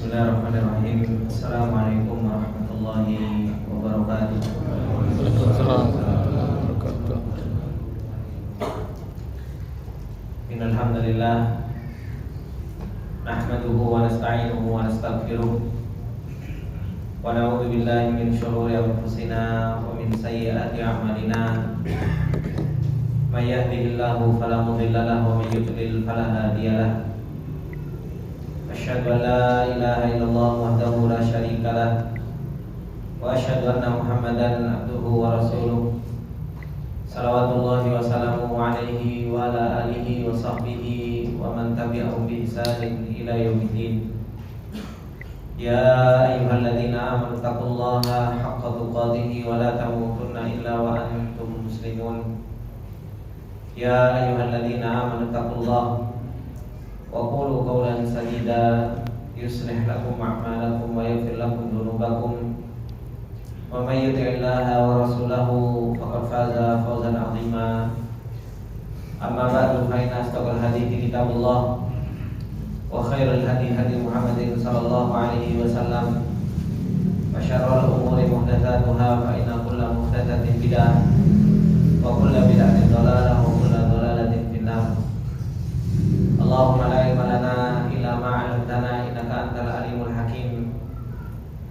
Bismillahirrahmanirrahim. Assalamualaikum warahmatullahi wabarakatuh. Waalaikumsalam warahmatullahi wabarakatuh. Innal hamdalillah nahmaduhu wa nasta'inuhu wa nastaghfiruh wa na'udzu billahi min shururi anfusina wa min sayyiati a'malina. May yahdihillahu fala mudilla lahu wa may yudlil fala hadiya lahu. Asyhadu an la ilaha illallah wahdahu la syarika lah wa asyhadu anna Muhammadan abduhu wa rasuluh. Salawatullahi wa salamuhu alaihi wa ala alihi wa sahbihi wa man tabi'ahum bi ihsanin ila yaumiddin. Ya ayyuhalladzina amanu taqullaha haqqa tuqatih wa la tamutunna illa wa antum muslimun. Ya ayyuhalladzina amanu taqullaha wa qulu qawlan sadida yuslih lakum a'malakum wa yaghfir lakum dhunubakum wa may yuti'illaha wa rasulahu faqad faza fawzan 'azima. Amma ba'du, fa inna asdaqal hadithi kitabullah wa khairal hadi hadi Muhammadin sallallahu alaihi wasallam wa syarrul umuri muhdatsatuha fa inna kulla muhdatsatin bid'ah wa kulla bid'atin dhalalah wa kulla dhalalatin finnar. Allahumma la ilma lana illa ma 'allamtana innaka antal alimul hakim.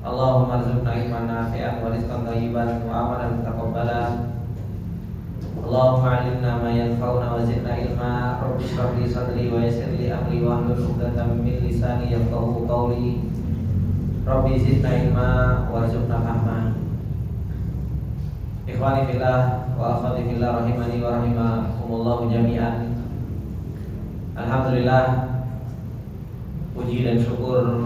Allahumma arzuqna ilman nafi'an wa rizqan thayyiban wa amalan mutaqabbala. Allahumma 'allimna ma yanfa'una wa zidna ilma. Rabbi shrah li sadri wa yassir li amri wa hlul 'uqdatam min lisani yafqahu qawli. Rabbi zidna ilma warzuqna fahma. Ikhwani fillah wa akhwati fillah rahimani wa rahimakumullah jami'an. Alhamdulillah, puji dan syukur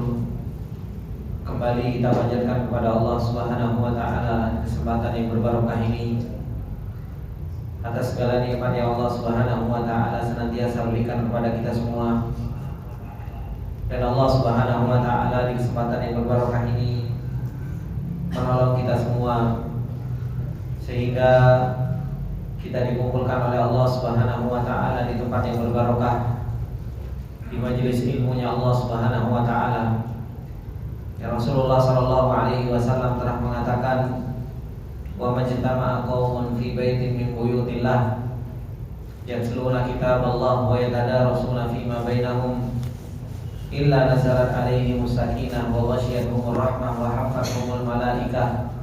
kembali kita panjatkan kepada Allah Subhanahu wa taala kesempatan yang berbarokah ini, atas segala nikmat yang Allah Subhanahu wa taala senantiasa berikan kepada kita semua. Dan Allah Subhanahu wa taala di kesempatan yang berbarokah ini menolong kita semua sehingga kita dikumpulkan oleh Allah Subhanahu wa taala di tempat yang berbarokah, di majelis ilmunya Allah Subhanahu wa taala. Ya, Rasulullah sallallahu alaihi wasallam telah mengatakan, wa majtama'a qaumun fi baitin min buyutillah yatluna kitaballah wa yatadarasuna fima bainahum illa nazalat alaihim sakinah wa ghasyiyatuhumur rahmah wa hafathumul malaikah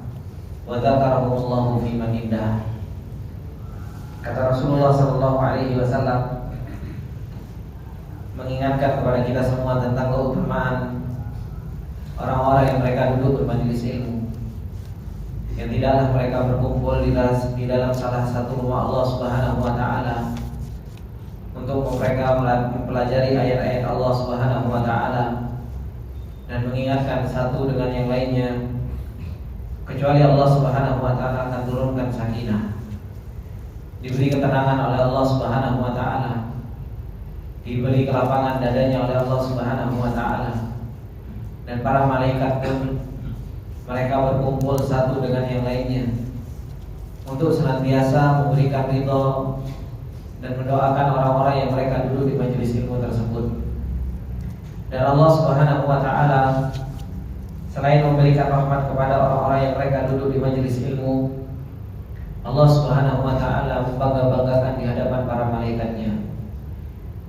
wa dzakarahumullahu fi man indah. Kata Rasulullah sallallahu alaihi wasallam mengingatkan kepada kita semua tentang keutamaan orang-orang yang mereka duduk bermajelis ilmu, yang tidaklah mereka berkumpul di dalam salah satu rumah Allah Subhanahu wa taala untuk mereka mempelajari ayat-ayat Allah Subhanahu wa taala dan mengingatkan satu dengan yang lainnya, kecuali Allah Subhanahu wa taala akan turunkan sakinah, diberi ketenangan oleh Allah Subhanahu wa taala, diberi kelapangan dadanya oleh Allah Subhanahu wa taala, dan para malaikat pun mereka berkumpul satu dengan yang lainnya untuk senantiasa memberikan ridho dan mendoakan orang-orang yang mereka duduk di majelis ilmu tersebut. Dan Allah Subhanahu wa taala selain memberikan rahmat kepada orang-orang yang mereka duduk di majelis ilmu, Allah Subhanahu wa taala membangga-banggakan di hadapan para malaikatnya.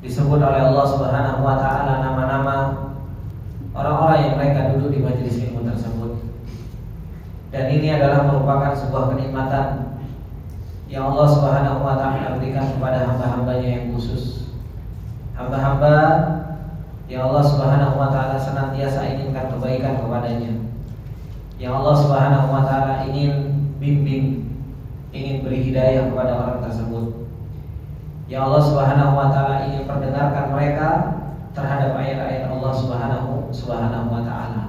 Disebut oleh Allah Subhanahu wa taala nama-nama orang-orang yang mereka duduk di majelis ilmu tersebut. Dan ini adalah merupakan sebuah kenikmatan yang Allah Subhanahu wa taala berikan kepada hamba-hambanya yang khusus. Hamba-hamba yang Allah Subhanahu wa taala senantiasa inginkan kebaikan kepadanya, yang Allah Subhanahu wa taala ingin bimbing, ingin beri hidayah kepada orang tersebut, yang Allah Subhanahu wa taala ingin perdengarkan mereka terhadap ayat-ayat Allah Subhanahu wa taala.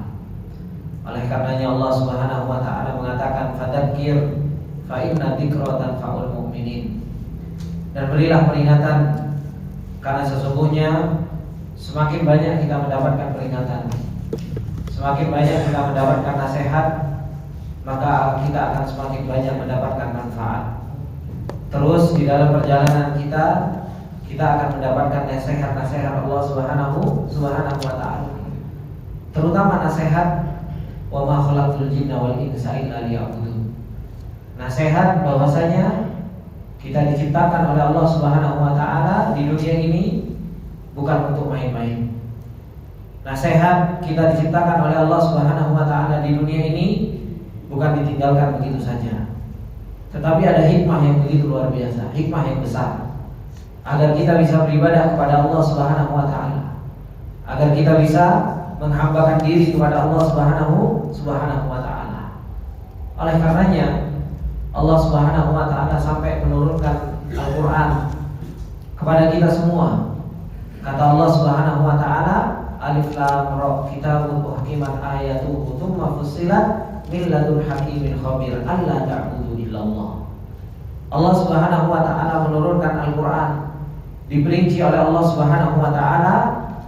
Oleh karenanya Allah Subhanahu wa taala mengatakan, fadzakir fa inna dzikra tanfa'ul mu'minin. Dan berilah peringatan, karena sesungguhnya semakin banyak kita mendapatkan peringatan, semakin banyak kita mendapatkan nasihat, maka kita akan semakin banyak mendapatkan manfaat. Terus di dalam perjalanan kita akan mendapatkan nasihat-nasihat Allah Subhanahu wa taala. terutama nasihat wa ma khalaqtul jinna wal insa illa liya'budun. Nasihat bahwasanya kita diciptakan oleh Allah Subhanahu wa taala di dunia ini bukan untuk main-main. Nasihat kita diciptakan oleh Allah Subhanahu wa taala di dunia ini bukan ditinggalkan begitu saja. Tetapi ada hikmah yang begitu luar biasa, hikmah yang besar, agar kita bisa beribadah kepada Allah Subhanahu wa taala, agar kita bisa menghambakan diri kepada Allah Subhanahu wa taala. Oleh karenanya Allah Subhanahu wa taala sampai menurunkan Al-Qur'an kepada kita semua. Kata Allah Subhanahu wa taala, Alif Lam Ra, kitabun uhkimat ayatuhu tsumma fussilat min ladun hakimin khabir alla ta'budu illallah. Allah Subhanahu wa taala menurunkan Al-Qur'an diperinci oleh Allah Subhanahu wa taala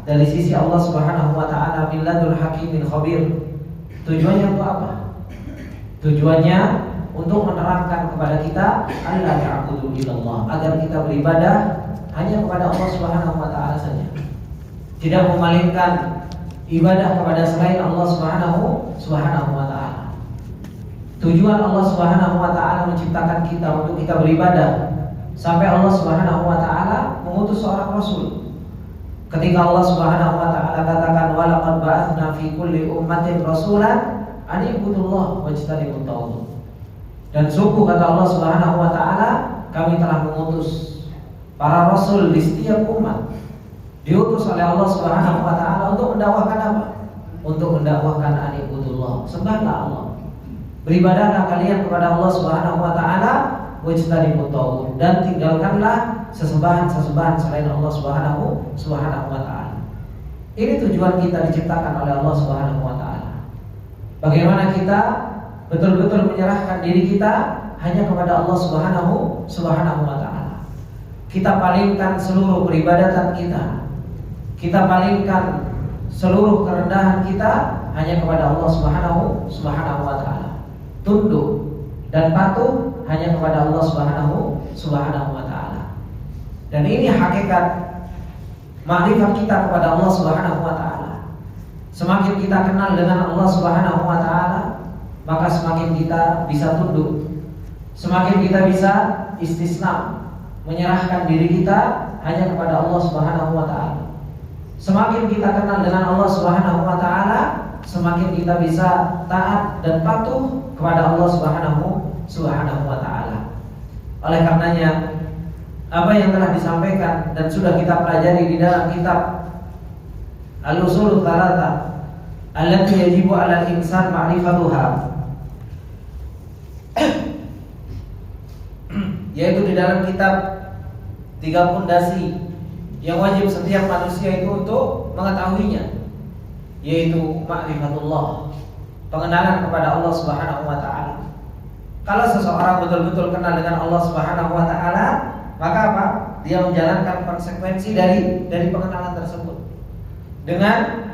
dari sisi Allah Subhanahu wa taala min ladun hakimin khabir. Tujuannya untuk apa? Tujuannya untuk menerangkan kepada kita alla ta'budu illallah, agar kita beribadah hanya kepada Allah Subhanahu wa taala saja. Tidak memalingkan ibadah kepada selain Allah Subhanahu wa taala. Tujuan Allah Subhanahu wa taala menciptakan kita untuk kita beribadah sampai Allah Subhanahu wa taala mengutus seorang rasul. Ketika Allah Subhanahu wa taala katakan walaqad ba'atsna fi kulli ummatin rasulan an ibudullah wajtanibut taghut. Dan sungguh kata Allah Subhanahu wa taala, kami telah mengutus para rasul di setiap umat. Diutus oleh Allah Subhanahu wa taala untuk mendakwahkan apa? Untuk mendakwahkan an ibudullah, sembahlah Allah. Beribadahlah kalian kepada Allah Subhanahu wa taala wajtanibut taghut, dan tinggalkanlah sesembahan-sesembahan selain Allah Subhanahu wa taala. Ini tujuan kita diciptakan oleh Allah Subhanahu wa taala. Bagaimana kita betul-betul menyerahkan diri kita hanya kepada Allah Subhanahu wa taala. Kita palingkan seluruh peribadatan kita. Kita palingkan seluruh kerendahan kita hanya kepada Allah Subhanahu wa taala. Tunduk dan patuh hanya kepada Allah Subhanahu wa taala. Dan ini hakikat makrifat kita kepada Allah Subhanahu wa taala. Semakin kita kenal dengan Allah Subhanahu wa taala, maka semakin kita bisa tunduk, semakin kita bisa istislam, menyerahkan diri kita hanya kepada Allah Subhanahu wa taala. Semakin kita kenal dengan Allah Subhanahu wa taala, semakin kita bisa taat dan patuh kepada Allah Subhanahu wa taala. Oleh karenanya, apa yang telah disampaikan dan sudah kita pelajari di dalam kitab Al-Ushul Tsalatsa allati yajibu 'alal insan ma'rifatuha, yaitu di dalam kitab 3 pondasi yang wajib setiap manusia itu untuk mengetahuinya, yaitu ma'rifatullah, pengenalan kepada Allah Subhanahu wa taala. Kalau seseorang betul-betul kenal dengan Allah Subhanahu wa taala, maka apa? Dia menjalankan konsekuensi dari pengenalan tersebut dengan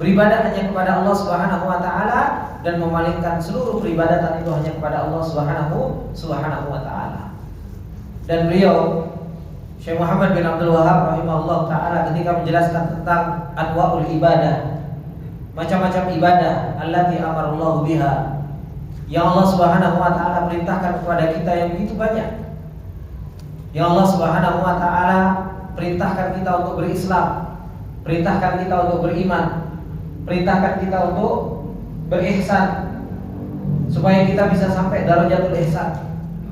beribadah hanya kepada Allah Subhanahu wa taala dan memalingkan seluruh peribadatan itu hanya kepada Allah Subhanahu wa taala. Dan beliau Syekh Muhammad bin Abdul Wahab rahimahullah taala ketika menjelaskan tentang anwa'ul ibadah, macam-macam ibadah allati amarallahu biha, yang Allah Subhanahu wa taala perintahkan kepada kita yang begitu banyak. Yang Allah Subhanahu wa taala perintahkan kita untuk berislam, perintahkan kita untuk beriman, perintahkan kita untuk berihsan supaya kita bisa sampai darajatul ihsan.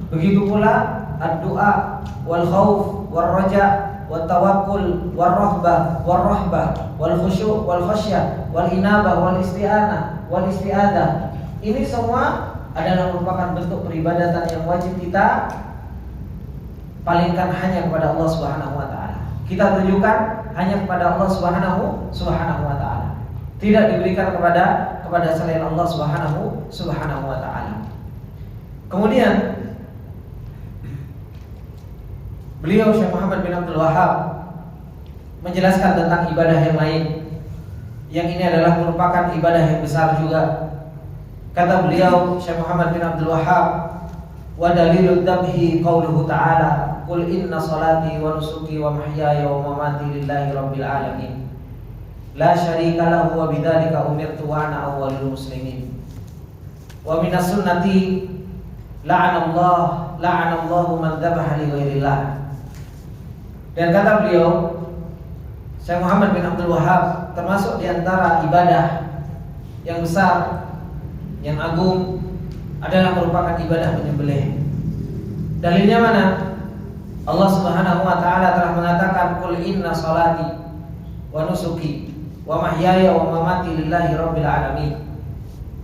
Begitu pula ad-du'a wal khauf wal raja wal tawakkul wal rahbah wal khusyu' wal khasyah wal inabah wal isti'anah wal isti'adah. Ini semua adalah merupakan bentuk peribadatan yang wajib kita palingkan hanya kepada Allah Subhanahu wa taala. Kita tunjukkan hanya kepada Allah Subhanahu wa taala. Tidak diberikan kepada selain Allah Subhanahu wa taala. Kemudian beliau Syekh Muhammad bin Abdul Wahab menjelaskan tentang ibadah yang lain, yang ini adalah merupakan ibadah yang besar juga. Kata beliau Syekh Muhammad bin Abdul Wahab, wa dalilud dabhi qauluhu ta'ala, qul inna salati wa nusuki wa mahyaya wa mamati lillahi rabbil alamin, la syarika lahu wa bidzalika umirtu wa ana awwalul muslimin. Wa minas sunnati la'anallahu man dzabaha li ghairillah. Dan kata beliau, Syekh Muhammad bin Abdul Wahhab, termasuk di antara ibadah yang besar, yang agung adalah merupakan ibadah menyembelih. Dalilnya mana? Allah Subhanahu wa taala telah mengatakan, "Qul inna sholati wa nusuki wa mahyaya wa mamati lillahi rabbil alamin."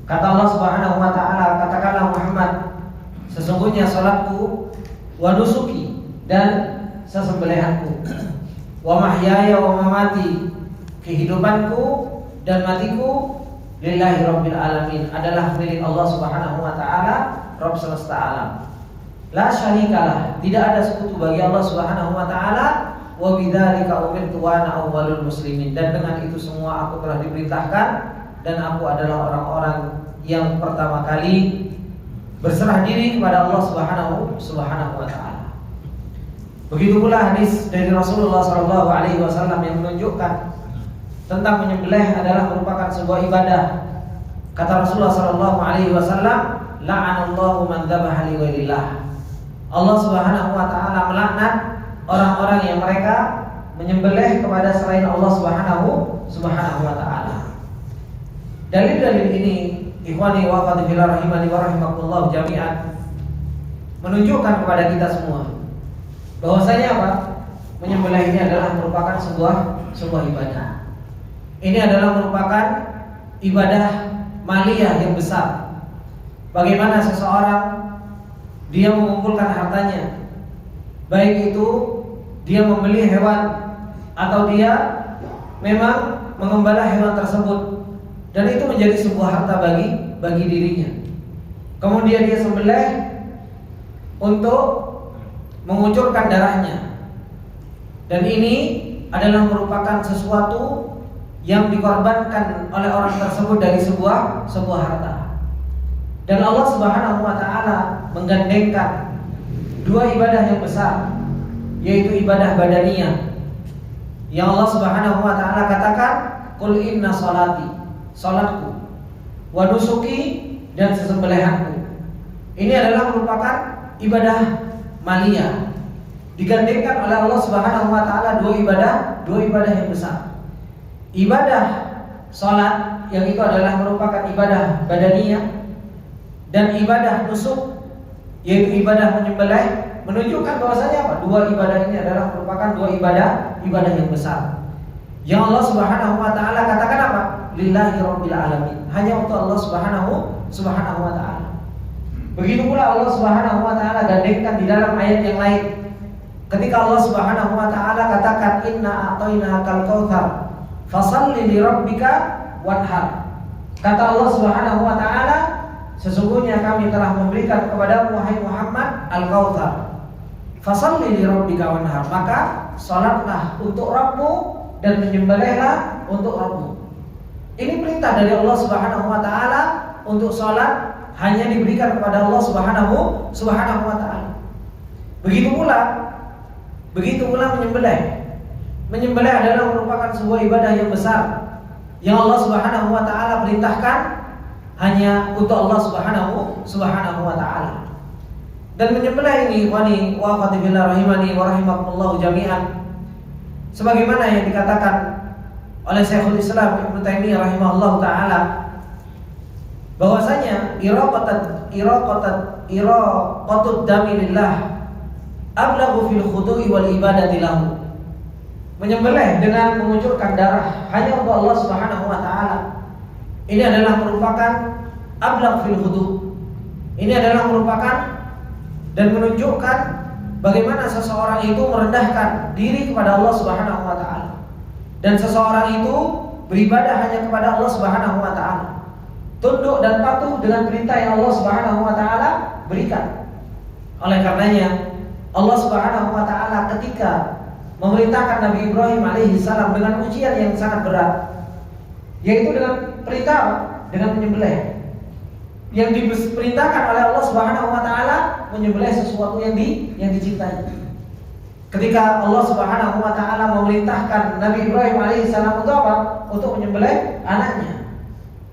Kata Allah Subhanahu wa taala, katakanlah Muhammad, sesungguhnya salatku, wa nusuki, dan sesembelihanku, wa mahyaya wa mamati, kehidupanku dan matiku, lillahi rabbil alamin, adalah milik Allah Subhanahu wa taala, Rabb semesta alam. La syarikalah, tidak ada sekutu bagi Allah Subhanahu wa taala. Wa bidzalika umirtu wa ana awwalul muslimin, dan dengan itu semua aku telah diperintahkan dan aku adalah orang-orang yang pertama kali berserah diri kepada Allah Subhanahu wa taala. Begitu pula hadis dari Rasulullah sallallahu alaihi wasallam yang menunjukkan tentang menyembelih adalah merupakan sebuah ibadah. Kata Rasulullah sallallahu alaihi wasallam, la'anallahu man dzabaha li ghairillah. Allah Subhanahu wa taala melaknat orang-orang yang mereka menyembelih kepada selain Allah Subhanahu wa taala. Dalil-dalil ini, ikhwani wa akhwati fillah rahimani wa rahimakumullah jami'an, menunjukkan kepada kita semua bahwasanya apa? Menyembelih ini adalah merupakan sebuah ibadah. Ini adalah merupakan ibadah maliyah yang besar. Bagaimana seseorang dia mengumpulkan hartanya, baik itu dia membeli hewan atau dia memang mengembala hewan tersebut, dan itu menjadi sebuah harta bagi dirinya. Kemudian dia sembelih untuk mengucurkan darahnya, dan ini adalah merupakan sesuatu yang dikorbankan oleh orang tersebut dari sebuah harta. Dan Allah Subhanahu wa taala menggandengkan dua ibadah yang besar, yaitu ibadah badaniyah yang Allah Subhanahu wa taala katakan, "Qul inna sholati," salatku, "wa nusuki," dan sesembelihanku. Ini adalah merupakan ibadah maliyah, digandengkan oleh Allah Subhanahu wa taala dua ibadah yang besar. Ibadah salat yang itu adalah merupakan ibadah badaniyah, dan ibadah nusuk yaitu ibadah menyembelih, menunjukkan bahwasanya apa? Dua ibadah ini adalah merupakan dua ibadah yang besar. Yang Allah Subhanahu wa taala katakan apa? Lillahi rabbil alamin, hanya untuk Allah Subhanahu wa taala. Begitu pula Allah Subhanahu wa taala gandengkan di dalam ayat yang lain. Ketika Allah Subhanahu wa taala katakan, "Inna a'tainakal kautsar, fashalli li rabbika wanhar." Kata Allah Subhanahu wa taala, sesungguhnya kami telah memberikan kepadamu wahai Muhammad al-kautsar, fashalli li rabbika wanhar, maka salatlah untuk Rabbmu dan menyembelihlah untuk Rabbmu. Ini perintah dari Allah Subhanahu wa taala untuk salat hanya diberikan kepada Allah Subhanahu wa taala. Begitu pula menyembelih. Menyembelih adalah merupakan sebuah ibadah yang besar yang Allah Subhanahu wa taala perintahkan hanya untuk Allah Subhanahu wa taala. Dan menyembelih ini, ikhwani wa akhwati fillah rahimani wa rahimakumullah jami'an, sebagaimana yang dikatakan oleh Syekhul Islam Ibnu Taimiyah rahimahullah taala, bahwasanya iraqatud dami lillah ablaghu fil khudu'i wal ibadati lahu. Menyembelih dengan mengucurkan darah hanya untuk Allah Subhanahu wa taala, ini adalah merupakan ablagh fil khudu'. Ini adalah merupakan dan menunjukkan bagaimana seseorang itu merendahkan diri kepada Allah Subhanahu wa taala, dan seseorang itu beribadah hanya kepada Allah Subhanahu wa taala, tunduk dan patuh dengan perintah yang Allah Subhanahu wa taala berikan. Oleh karenanya Allah Subhanahu wa taala ketika memerintahkan Nabi Ibrahim alaihi salam dengan ujian yang sangat berat, yaitu dengan perintah dengan menyembelih, yang diperintahkan oleh Allah Subhanahu wa taala menyembelih sesuatu yang dicintai. Ketika Allah Subhanahu wa taala memerintahkan Nabi Ibrahim alaihissalam untuk apa? Untuk menyembelih anaknya.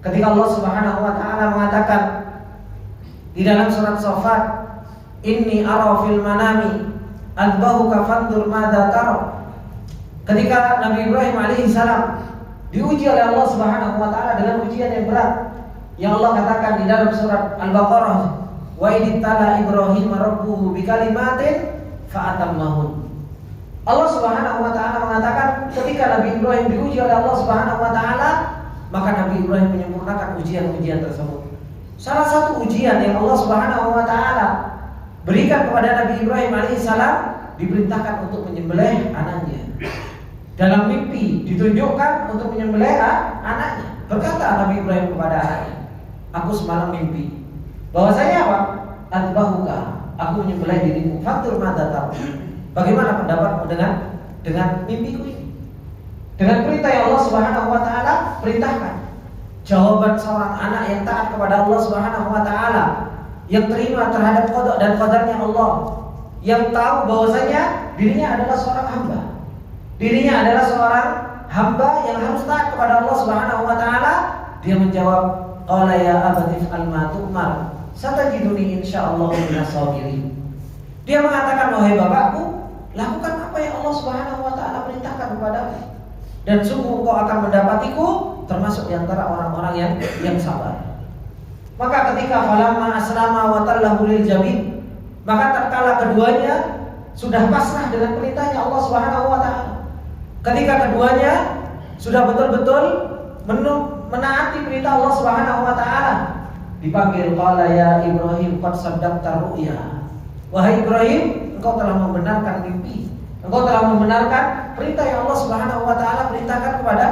Ketika Allah Subhanahu wa taala mengatakan di dalam surat Shafat, "Inni ara fil manami adbahuka fandur madza tara." Ketika Nabi Ibrahim alaihissalam diuji oleh Allah Subhanahu wa taala dengan ujian yang berat, yang Allah katakan di dalam surat Al-Baqarah, "Wa idtala Ibrahim rabbuhu bikalimatin fa'atammahun." Allah Subhanahu wa taala mengatakan ketika Nabi Ibrahim diuji oleh Allah Subhanahu wa taala, maka Nabi Ibrahim menyempurnakan ujian-ujian tersebut. Salah satu ujian yang Allah Subhanahu wa taala berikan kepada Nabi Ibrahim alaihissalam, diperintahkan untuk menyembelih anaknya. Dalam mimpi ditunjukkan untuk menyembelih anaknya. Berkata Nabi Ibrahim kepada anaknya, "Aku semalam mimpi bahwasanya apa? Adbahuka, aku menyembelih dirimu. Fatur madza tar." Bagaimana pendapatmu dengan mimpiku ini? Dengan perintah yang Allah Subhanahu wa taala perintahkan. Jawaban seorang anak yang taat kepada Allah Subhanahu wa taala, yang terima terhadap qada dan qadarnya Allah, yang tahu bahwasanya dirinya adalah seorang hamba. Dirinya adalah seorang hamba yang harus taat kepada Allah Subhanahu wa taala. Dia menjawab, "Qala ya abati fa'al ma tu'mar, satajiduni insyaallah minas sabirin." Dia mengatakan, "Wahai bapakku, lakukan apa yang Allah Subhanahu wa taala perintahkan kepadamu, dan sungguh engkau akan mendapatiku termasuk di antara orang-orang yang sabar." Maka ketika falamma aslama wa tallahu lil jabin, maka tatkala keduanya sudah pasrah dengan perintahnya Allah Subhanahu wa taala, ketika keduanya sudah betul-betul menaati perintah Allah Subhanahu wa taala, dipanggil, qala ya Ibrahim qad saddaqta ru'ya. Wahai Ibrahim, engkau telah membenarkan mimpi. Engkau telah membenarkan perintah yang Allah Subhanahu wa taala perintahkan kepada.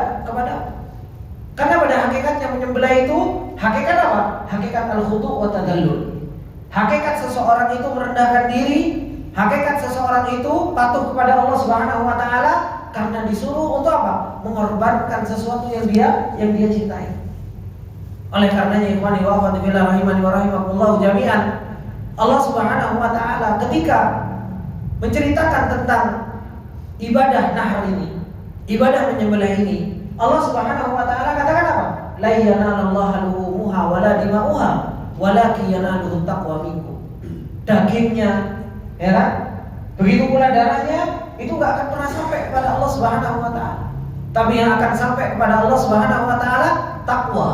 Karena pada hakikatnya menyembelih itu hakikat apa? Hakikat al-khudu' wa tadallul. Hakikat seseorang itu merendahkan diri, hakikat seseorang itu patuh kepada Allah Subhanahu wa taala karena disuruh untuk apa? Mengorbankan sesuatu yang dia cintai. Oleh karenanya ikhwani wa akhwati fillah rahimani wa rahimakumullah jami'an, Allah Subhanahu wa taala ketika menceritakan tentang ibadah nahr ini, ibadah menyembelih ini, Allah Subhanahu wa taala katakan apa? La yanalallaha luhumuha wala dima'uha walakin yanaluhu taqwa minkum. Dagingnya, ya kan? Begitu pula darahnya itu enggak akan pernah sampai kepada Allah Subhanahu wa taala. Tapi yang akan sampai kepada Allah Subhanahu wa taala takwa.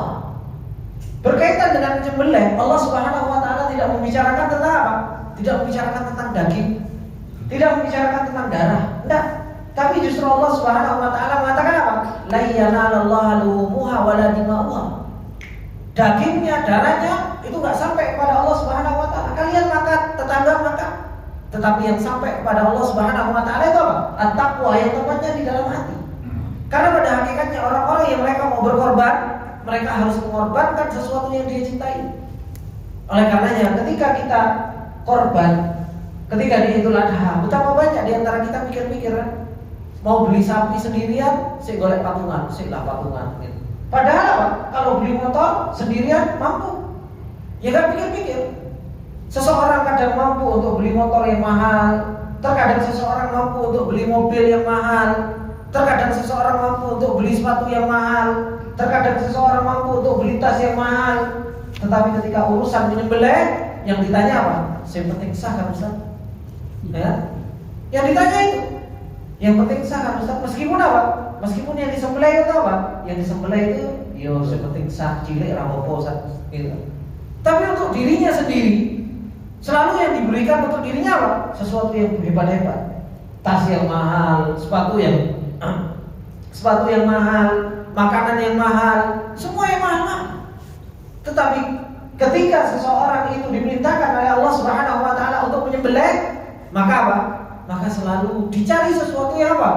Berkaitan dengan menyembelih, Allah Subhanahu wa taala tidak membicarakan tentang apa? Tidak membicarakan tentang daging, tidak membicarakan tentang darah, enggak. Tapi justru Allah Subhanahu wa taala mengatakan apa? La yanalallaha luhumuha wala dima'uha. Dagingnya, darahnya itu enggak sampai kepada Allah Subhanahu wa taala. Kalian makan, tetangga makan. Tetapi yang sampai kepada Allah Subhanahu wa taala itu apa? At-taqwa, yang tempatnya di dalam hati. Karena pada hakikatnya orang-orang yang mereka mau berkorban, mereka harus mengorbankan sesuatu yang dia cintai. Oleh karenanya ketika kita korban, ketika di Idul Adha, betapa banyak di antara kita mikir-mikir kan? Mau beli sapi sendirian, saya golek patungan, saya patungan gitu. Padahal apa? Kalau beli motor sendirian mampu. Ya kan pikir-pikir. Seseorang kadang mampu untuk beli motor yang mahal, terkadang seseorang mampu untuk beli mobil yang mahal, terkadang seseorang mampu untuk beli sepatu yang mahal, terkadang seseorang mampu untuk beli tas yang mahal. Tetapi ketika urusan menyembelih, yang ditanya apa? Yang penting sah kan Ustaz? Ya? Yang ditanya itu, yang penting sah kan Ustaz? Meskipun apa? Meskipun yang disembelih itu apa? Yang disembelih itu, yo yang penting sah, cilik rapopo Ustaz. Gitu. Tapi untuk dirinya sendiri, selalu yang diberikan untuk dirinya apa? Sesuatu yang hebat-hebat. Tas yang mahal, sepatu yang mahal, makanan yang mahal, semua yang mahal. Tetapi ketika seseorang itu diperintahkan oleh Allah Subhanahu wa taala untuk menyembelih, maka apa? Maka selalu dicari sesuatu yang apa?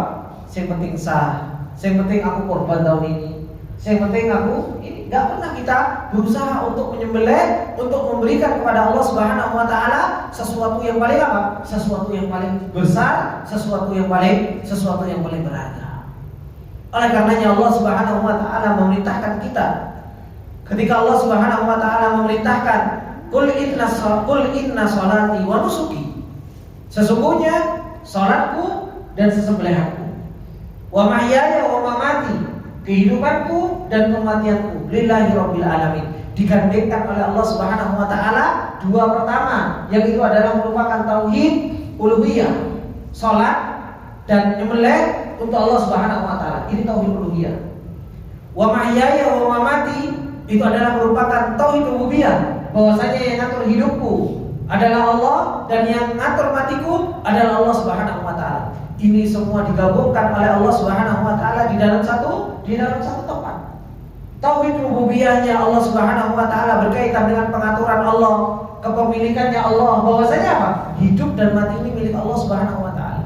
Yang penting sah, yang penting aku korban tahun ini, yang penting aku ini. Gak pernah kita berusaha untuk menyembelih, untuk memberikan kepada Allah Subhanahu wa taala sesuatu yang paling apa? Sesuatu yang paling besar, sesuatu yang paling berharga. Oleh karenanya Allah Subhanahu wa taala memerintahkan kita. Ketika Allah Subhanahu wa taala memerintahkan, Qul inna sholati wa nusuki. Sesungguhnya salatku dan sesembelihanku. Wa mahyaya wa mamati, kehidupanku dan kematianku lillahi rabbil alamin. Digandengkan oleh Allah Subhanahu wa taala dua pertama, yang itu adalah merupakan tauhid uluhiyah, salat dan nyembelih untuk Allah Subhanahu wa taala. Ini tauhid uluhiyah. Wa mahyaya wa mamati, itu adalah merupakan tauhid rububiyah, bahwasanya yang ngatur hidupku adalah Allah dan yang ngatur matiku adalah Allah Subhanahu wa taala. Ini semua digabungkan oleh Allah Subhanahu wa taala di dalam satu tempat. Tauhid rububiyahnya Allah Subhanahu wa taala berkaitan dengan pengaturan Allah, kepemilikannya Allah, bahwasanya apa? Hidup dan mati ini milik Allah Subhanahu wa taala.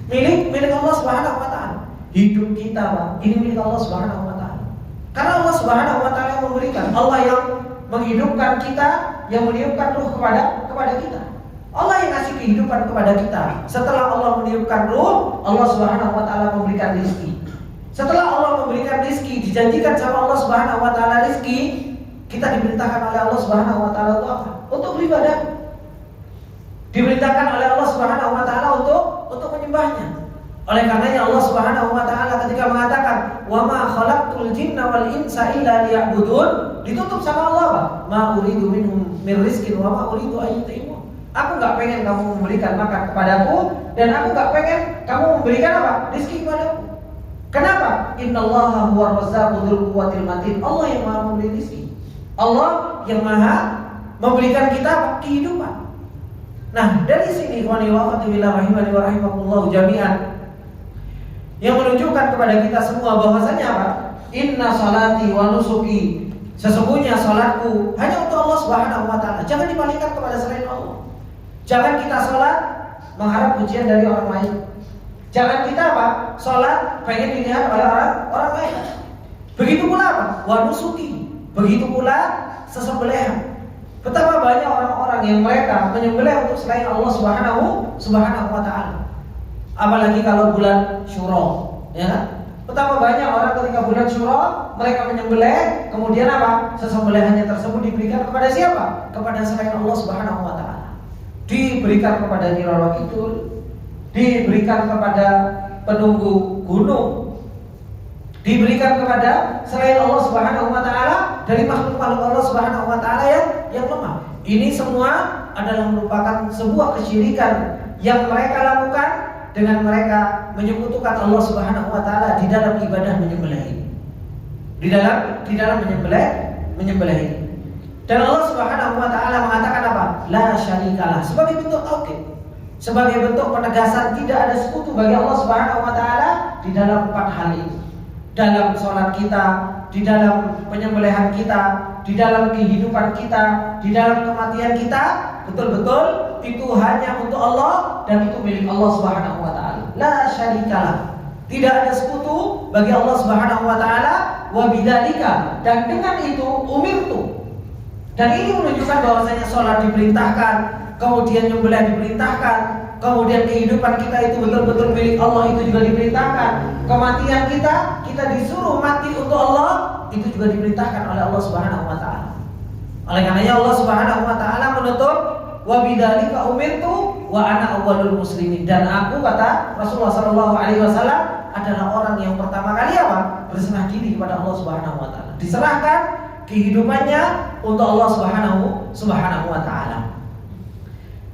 Milik Allah Subhanahu wa taala. Hidup kita, Pak, ini milik Allah Subhanahu wa taala. Karena Allah Subhanahu wa taala yang memberikan, Allah yang menghidupkan kita, yang meniupkan ruh kepada kita. Allah yang ngasih kehidupan kepada kita. Setelah Allah meniupkan ruh, Allah Subhanahu wa taala memberikan rezeki. Setelah Allah memberikan rezeki, dijanjikan sama Allah Subhanahu wa taala rezeki, kita diperintahkan oleh Allah Subhanahu wa taala untuk apa? Untuk beribadah. Diperintahkan oleh Allah Subhanahu wa taala untuk menyembahnya. Oleh karenanya Allah Subhanahu wa taala ketika mengatakan wa ma khalaqtul jinna wal insa illa liya'budun, ditutup sama Allah, Pak. Ma uridu minhum min rizqin wa ma uridu an yut'imun. Aku enggak pengen kamu memberikan makan kepadaku, dan aku enggak pengen kamu memberikan apa? Rezeki kepadaku. Kenapa? Innallaha huwar razzaqu dzul quwwatil matin. Allah yang Maha memberi rezeki. Allah yang Maha memberikan kita kehidupan. Nah, dari sini ikhwani wa akhwati fillah rahimani wa rahimakumullah jami'an, yang menunjukkan kepada kita semua bahwasanya apa? Inna salati wa nusuki, sesungguhnya salatku hanya untuk Allah Subhanahu wa taala. Jangan dipalingkan kepada selain Allah. Jangan kita salat mengharap pujian dari orang lain. Jangan kita apa? Salat pengen dilihat oleh orang lain. Begitu pula apa? Wa nusuki, begitu pula sesembelihan. Betapa banyak orang-orang yang mereka menyembelih untuk selain Allah Subhanahu wa taala. Apalagi kalau bulan Syuro, ya kan? Betapa banyak orang ketika bulan Syuro mereka menyembelih, kemudian apa? Sesembelihannya tersebut diberikan kepada siapa? Kepada selain Allah Subhanahu wa taala. Diberikan kepada Nyi Roro Kidul, diberikan kepada penunggu gunung, diberikan kepada selain Allah Subhanahu wa taala dari makhluk-makhluk Allah Subhanahu wa taala yang lemah. Ini semua adalah merupakan sebuah kesyirikan yang mereka lakukan dengan mereka menyekutukan Allah Subhanahu wa taala di dalam ibadah menyembelih. Di dalam menyembelih. Dan Allah Subhanahu wa taala mengatakan apa? La syarikalah, sebagai bentuk tauhid, sebagai bentuk penegasan tidak ada sekutu bagi Allah Subhanahu wa taala di dalam 4 hal ini. Dalam sholat kita, di dalam penyembelihan kita, di dalam kehidupan kita, di dalam kematian kita, betul-betul itu hanya untuk Allah dan itu milik Allah Subhanahu wa taala. La syarikalah, tidak ada sekutu bagi Allah Subhanahu wa taala. Wa bidzalika, dan dengan itu umirtu. Dan ini menunjukkan bahwasanya sholat diperintahkan, kemudian nyembelih diperintahkan, kemudian kehidupan kita itu betul-betul milik Allah, itu juga diperintahkan. Kematian kita disuruh mati untuk Allah, itu juga diperintahkan oleh Allah Subhanahu wa taala. Oleh karenanya Allah Subhanahu wa taala menutup wa bidzalika umirtu wa ana awwalul muslimin. Dan aku, kata Rasulullah sallallahu alaihi wasallam, adalah orang yang pertama kali apa? Berserah diri kepada Allah Subhanahu wa taala. Diserahkan kehidupannya untuk Allah Subhanahu wa taala.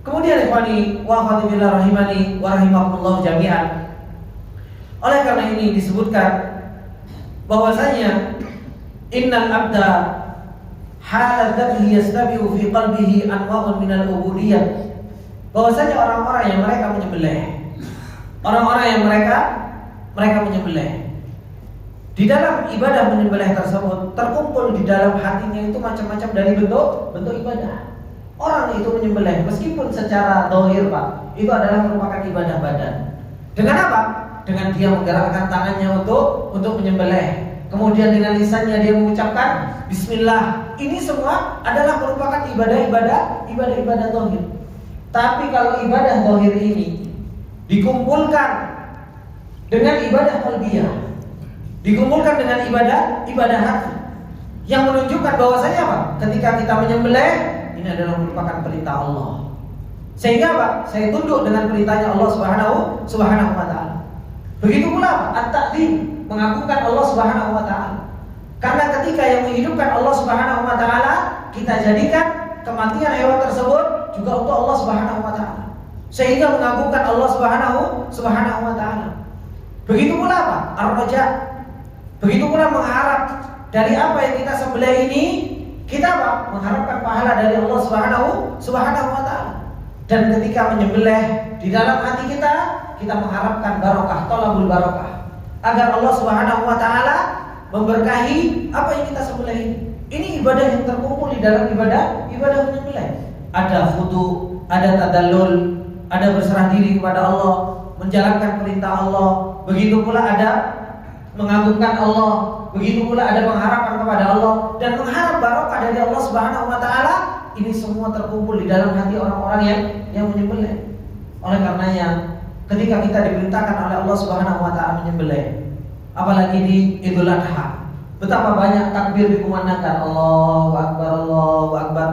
Kemudian ikhwani wa akhwati fillah rahimani wa rahimakumullah jami'an. Oleh karena ini disebutkan bahwasanya innal abda halat dzatihi yastabi'u fi qalbihi anwa'un minal ubudiyyah. Bahwasanya orang-orang yang mereka menyembelih, orang-orang yang mereka menyembelih, di dalam ibadah menyembelih tersebut terkumpul di dalam hatinya itu macam-macam dari bentuk ibadah. Orang itu menyembelih meskipun secara zahir, Pak, itu adalah merupakan ibadah badan. Dengan apa? Dengan dia menggerakkan tangannya untuk menyembelih. Kemudian dengan lisannya dia mengucapkan bismillah. Ini semua adalah merupakan ibadah zahir. Tapi kalau ibadah zahir ini dikumpulkan dengan ibadah qalbiyah, dikumpulkan dengan ibadah hati, yang menunjukkan bahwasanya apa? Ketika kita menyembelih, ini adalah merupakan perintah Allah. Sehingga apa? Saya tunduk dengan perintahnya Allah Subhanahu wa taala. Begitu pula apa? At-ta'zim, mengagungkan Allah Subhanahu wa taala. Karena ketika yang menghidupkan Allah Subhanahu wa taala, kita jadikan kematian hewan tersebut juga untuk Allah Subhanahu wa taala. Sehingga mengagungkan Allah Subhanahu wa taala. Begitu pula apa? Ar-raja. Begitu pula mengharap dari apa yang kita sembelih ini, kita apa? Mengharapkan pahala dari Allah Subhanahu wa taala. Dan ketika menyembelih di dalam hati kita mengharapkan barokah, thalabul barokah, agar Allah Subhanahu wa taala memberkahi apa yang kita sembelih ini. Ini ibadah yang terkumpul di dalam ibadah menyembelih. Ada khudu, ada tadallul, ada berserah diri kepada Allah, menjalankan perintah Allah. Begitu pula ada mengagungkan Allah, begitu pula ada pengharapan kepada Allah dan mengharap barokah dari Allah Subhanahu wa taala. Ini semua terkumpul di dalam hati orang-orang yang menyembelih. Oleh karenanya, ketika kita diperintahkan oleh Allah Subhanahu wa taala menyembelih, apalagi di Idul Adha, betapa banyak takbir dikumandangkan, Allahu Akbar, Allahu Akbar.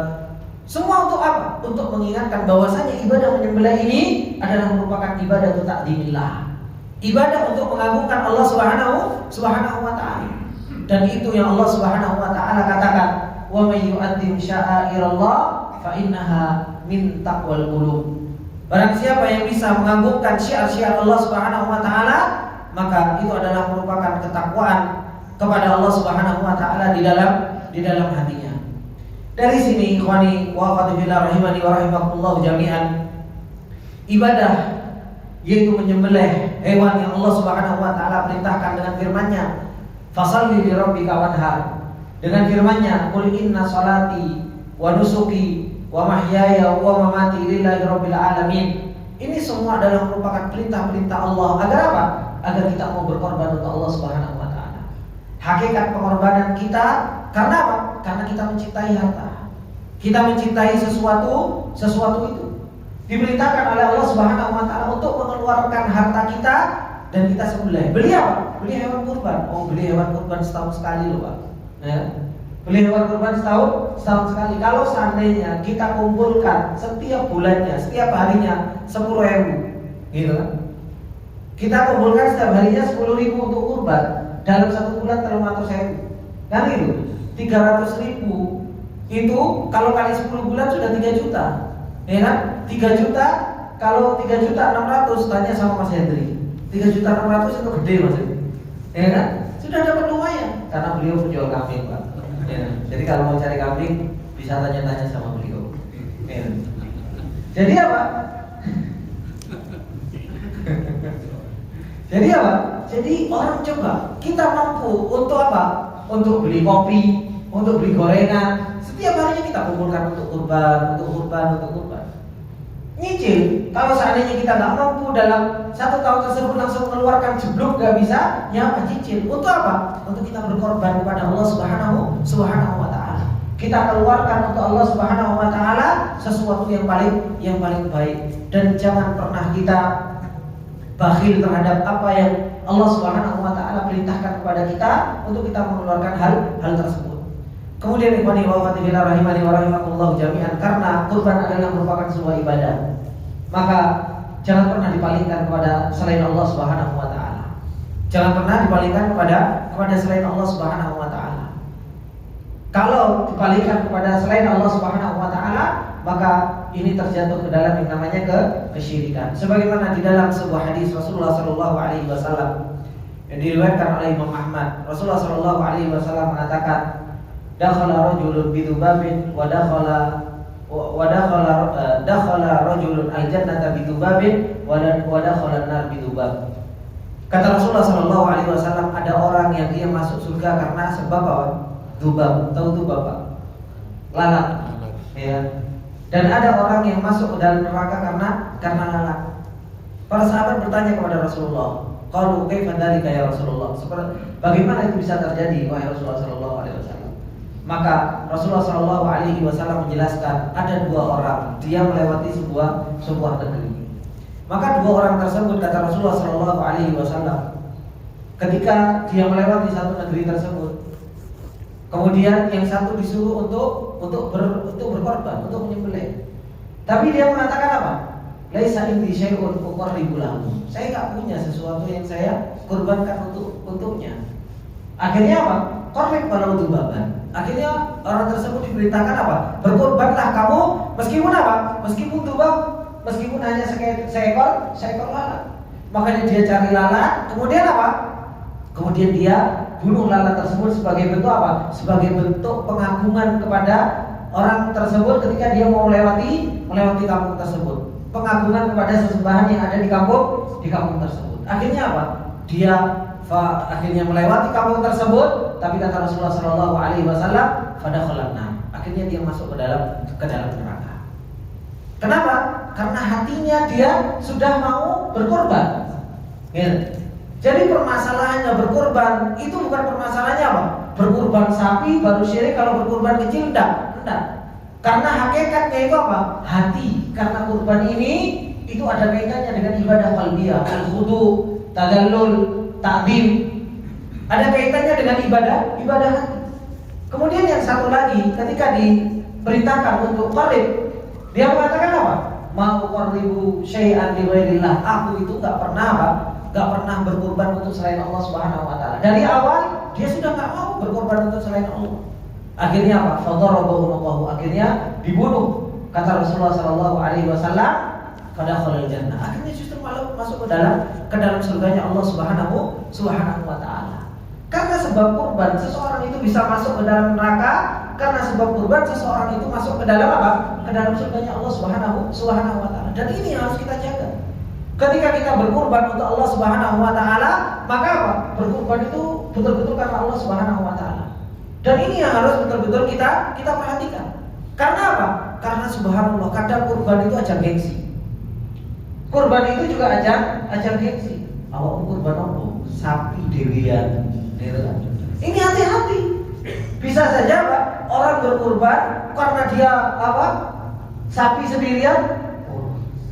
Semua untuk apa? Untuk mengingatkan bahwasanya ibadah menyembelih ini adalah merupakan ibadah ta'dzimillah. Ibadah untuk mengagungkan Allah Subhanahu wa taala. Dan itu yang Allah Subhanahu wa taala katakan, wa may yu'azzim sya'airallah fa innaha min taqwal qulub. Barang siapa yang bisa mengagungkan syiar-syiar Allah Subhanahu wa taala, maka itu adalah merupakan ketakwaan kepada Allah Subhanahu wa taala di dalam hatinya. Dari sini ikhwani wa akhwati fillah rahimani wa rahimakumullah jami'an, ibadah yaitu menyembelih hewan yang Allah Subhanahu wa taala perintahkan dengan firman-Nya, fashalli li rabbika wanhar. Dengan firman-Nya, qul inna sholati wa nusuki wa mahyaya wa mamati lillahi rabbil alamin. Ini semua adalah merupakan perintah-perintah Allah agar apa? Agar kita mau berkorban untuk Allah Subhanahu wa taala. Hakikat pengorbanan kita karena apa? Karena kita mencintai harta. Kita mencintai sesuatu itu. Diperintahkan oleh Allah Subhanahu wa taala untuk mengeluarkan harta kita dan kita sembelih. Beli apa? Beli hewan kurban. Oh, beli hewan kurban setahun sekali loh, Pak. Ya. Beli hewan kurban setahun sekali. Kalau seandainya kita kumpulkan setiap bulannya, setiap harinya 10.000, gitu kan? Kita kumpulkan setiap harinya 10.000 untuk kurban, dalam satu bulan 300.000, kan gitu? 300.000 itu kalau kali 10 bulan sudah 3 juta, ya kan? 3 juta, kalau 3.600.000 tanya sama Mas Hendri, 3.600.000 itu gede Mas Hendri, ya kan? Sudah dapat lumayan, karena beliau penjual kambing, Pak. Ya, jadi kalau mau cari kambing bisa tanya-tanya sama beliau. Ya. Jadi apa? Jadi orang coba, kita mampu untuk apa? Untuk beli kopi, untuk beli gorengan. Setiap harinya kita kumpulkan untuk kurban. Nyicil, kalau seandainya kita nggak mampu dalam 1 tahun tersebut langsung mengeluarkan jeblok, nggak bisa, ya apa? Cicil. Untuk apa? Untuk kita berkorban kepada Allah Subhanahu wa taala. Kita keluarkan untuk Allah Subhanahu wa taala sesuatu yang paling baik. Dan jangan pernah kita bakhil terhadap apa yang Allah Subhanahu wa taala perintahkan kepada kita untuk kita mengeluarkan hal tersebut. Kemudian ikhwani wa akhwati fillah rahimani wa rahimakumullah jami'an, karena kurban adalah merupakan sebuah ibadah, maka jangan pernah dipalingkan kepada selain Allah Subhanahu wa taala. Jangan pernah dipalingkan kepada selain Allah Subhanahu wa taala. Kalau dipalingkan kepada selain Allah Subhanahu wa taala, maka ini terjatuh ke dalam yang namanya kesyirikan. Sebagaimana di dalam sebuah hadis Rasulullah sallallahu alaihi wasallam yang diriwayatkan oleh Imam Ahmad, Rasulullah sallallahu alaihi wasallam mengatakan, dakhala rajulun bidubabin wa dakhala rajulun al-jannata bidubabin wa dakhala an-nar bidubab. Kata Rasulullah sallallahu alaihi wasallam, ada orang yang dia masuk surga karena sebab apa? Dubab. Tahu dubab, Pak? Lalat. Ya. Dan ada orang yang masuk ke dalam neraka karena lalat. Para sahabat bertanya kepada Rasulullah, qalu kaifa dzalika ya Rasulullah? Bagaimana itu bisa terjadi wahai Rasulullah sallallahu alaihi wasallam? Maka Rasulullah sallallahu alaihi wasallam menjelaskan, ada 2 orang, dia melewati sebuah negeri. Maka 2 orang tersebut, kata Rasulullah sallallahu alaihi wasallam, ketika dia melewati satu negeri tersebut, kemudian yang satu disuruh untuk berkorban, untuk menyembelih. Tapi dia mengatakan apa? Laisa indi syai'un uqarribu lahu. Saya enggak punya sesuatu yang saya kurbankan untuknya. Akhirnya apa? Qarrib walau dubaban. Akhirnya orang tersebut diberitakan apa? Berkorbanlah kamu meskipun apa? Meskipun dubab, meskipun hanya seekor lalat. Makanya dia cari lalat, kemudian apa? Kemudian dia bunuh lalat tersebut sebagai bentuk apa? Sebagai bentuk pengagungan kepada orang tersebut ketika dia mau melewati kampung tersebut. Pengagungan kepada sesembahan yang ada di kampung tersebut. Akhirnya apa? Dia akhirnya melewati kampung tersebut, tapi kata Rasulullah Shallallahu Alaihi Wasallam, fadakhalanna. Akhirnya dia masuk ke dalam neraka. Kenapa? Karena hatinya dia sudah mau berkorban. Ya. Jadi permasalahannya berkorban itu bukan permasalahannya apa? Berkorban sapi baru syirik, kalau berkorban kecil enggak. Karena hakikatnya itu apa? Hati. Karena kurban ini itu ada kaitannya dengan ibadah qalbiyah, al-khudu, tadallul, ta'zim. Ada kaitannya dengan ibadah hati. Kemudian yang satu lagi, ketika diperintahkan untuk qarib, dia mengatakan apa? Mau qarribu syai'an li ghairillah. Aku itu enggak pernah berkorban untuk selain Allah Subhanahu wa taala. Dari awal dia sudah enggak mau berkorban untuk selain Allah. Akhirnya apa? Fadarabahu, akhirnya dibunuh. Kata Rasulullah Shallallahu Alaihi Wasallam, fadakhalal jannah. Akhirnya justru malah masuk ke dalam surganya Allah Subhanahu wa taala. Karena sebab kurban seseorang itu bisa masuk ke dalam neraka. Karena sebab kurban seseorang itu masuk ke dalam apa? Ke dalam surganya Allah Subhanahu wa taala. Dan ini yang harus kita jaga. Ketika kita berkurban untuk Allah Subhanahu wa taala, maka apa? Berkurban itu betul-betul karena Allah Subhanahu wa taala. Dan ini yang harus betul-betul kita perhatikan. Karena apa? Karena subhanallah, kadang kurban itu ajang gengsi. Kurban itu juga ajang gengsi. Awak kurban apa? Sapi dewian. Ini hati-hati. Bisa saja Pak, orang berkurban karena dia apa? Sapi sendirian.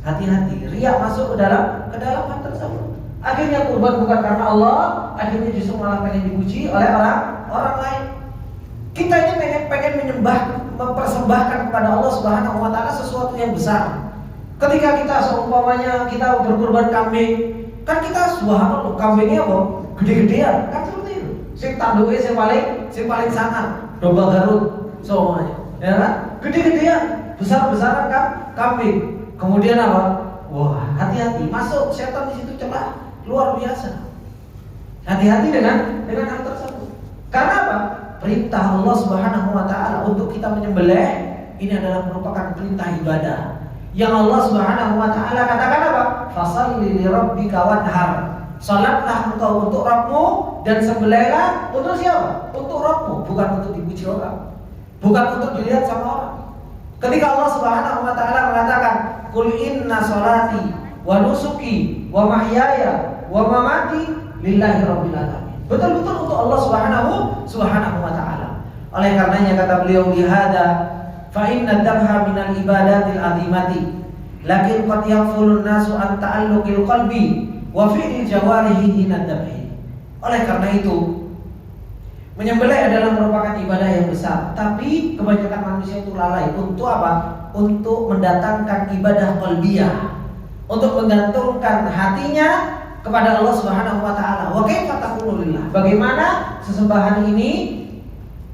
Hati-hati, riya masuk ke dalam hal tersebut. Akhirnya kurban bukan karena Allah, akhirnya justru malah pengen dipuji oleh orang lain. Kita ini pengen mempersembahkan kepada Allah Subhanahu wa taala sesuatu yang besar. Ketika kita seumpamanya kita berkurban kambing, kan kita subhanallah kambingnya apa? Gede-gedean, kan seperti itu. Sing tanduke sing paling sangar, domba Garut semuanya. Ya kan? Gede-gedean, besar-besaran kan kambing. Kemudian apa? Wah, hati-hati, masuk setan di situ celah luar biasa. Hati-hati dengan hal tersebut. Karena apa? Perintah Allah Subhanahu wa taala untuk kita menyembelih ini adalah merupakan perintah ibadah. Yang Allah Subhanahu wa taala katakan apa? Fashalli li rabbika wanhar. Salatlah engkau untuk Rabbmu dan sembelihlah untuk siapa? Untuk Rabbmu, bukan untuk dipuji orang. Bukan untuk dilihat sama orang. Ketika Allah Subhanahu wa taala mengatakan, "Qul inna sholati wa nusuki wa mahyaya wa mamati lillahi rabbil alamin." Betul-betul untuk Allah Subhanahu wa taala. Oleh karenanya kata beliau lihada fa inna dabha minal ibadatil azimati lakin qad yaghfulun nasu an ta'alluqil qalbi wa fi'il jawarihi hina dabhi. Oleh karena itu menyembelih adalah merupakan ibadah yang besar, tapi kebanyakan manusia itu lalai untuk apa? Untuk mendatangkan ibadah qalbiyah, untuk menggantungkan hatinya kepada Allah Subhanahu wa taala. Wa kaifa taqulu lillah? Bagaimana sesembahan ini?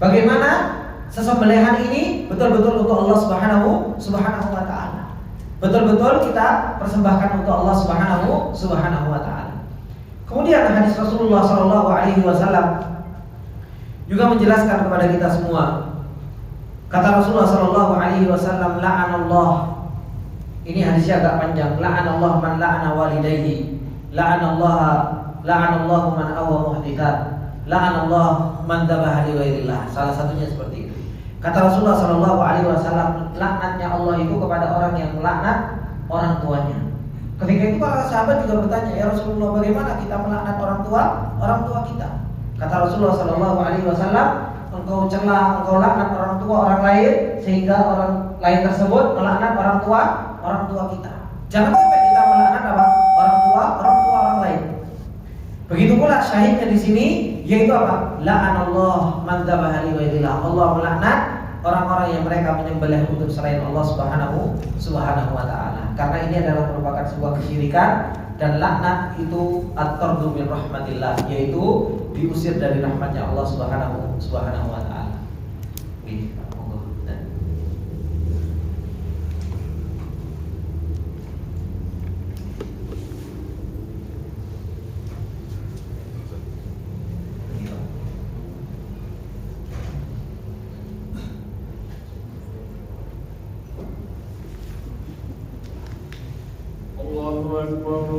Bagaimana sesembelihan ini betul-betul untuk Allah Subhanahu wa taala? Betul-betul kita persembahkan untuk Allah Subhanahu wa taala. Kemudian hadis Rasulullah sallallahu alaihi wasallam juga menjelaskan kepada kita semua. Kata Rasulullah sallallahu alaihi wasallam, la'anallah. Ini hadisnya agak panjang. La'anallah man la'ana walidayhi. La'anallahu man awwa muhdithat. La'anallah man dzabaha li ghairillah. Salah satunya seperti itu. Kata Rasulullah sallallahu alaihi wasallam, laknatnya Allah itu kepada orang yang melaknat orang tuanya. Ketika itu para sahabat juga bertanya, "Ya Rasulullah, bagaimana kita melaknat orang tua kita?" Kata Rasulullah sallallahu alaihi wasallam, engkau celah, engkau laknat orang tua orang lain sehingga orang lain tersebut melaknat orang tua kita. Jangan sampai kita melaknat apa? Orang tua orang lain. Begitu pula syahidnya di sini yaitu apa? La'anallah man dzabaha li ghairillah. Allah melaknat orang-orang yang mereka menyembelih untuk selain Allah Subhanahu wa taala. Karena ini adalah merupakan sebuah kesyirikan dan laknat itu at-tardu min rahmatillah, yaitu diusir dari rahmatnya Allah Subhanahu wa taala. Allahu Akbar,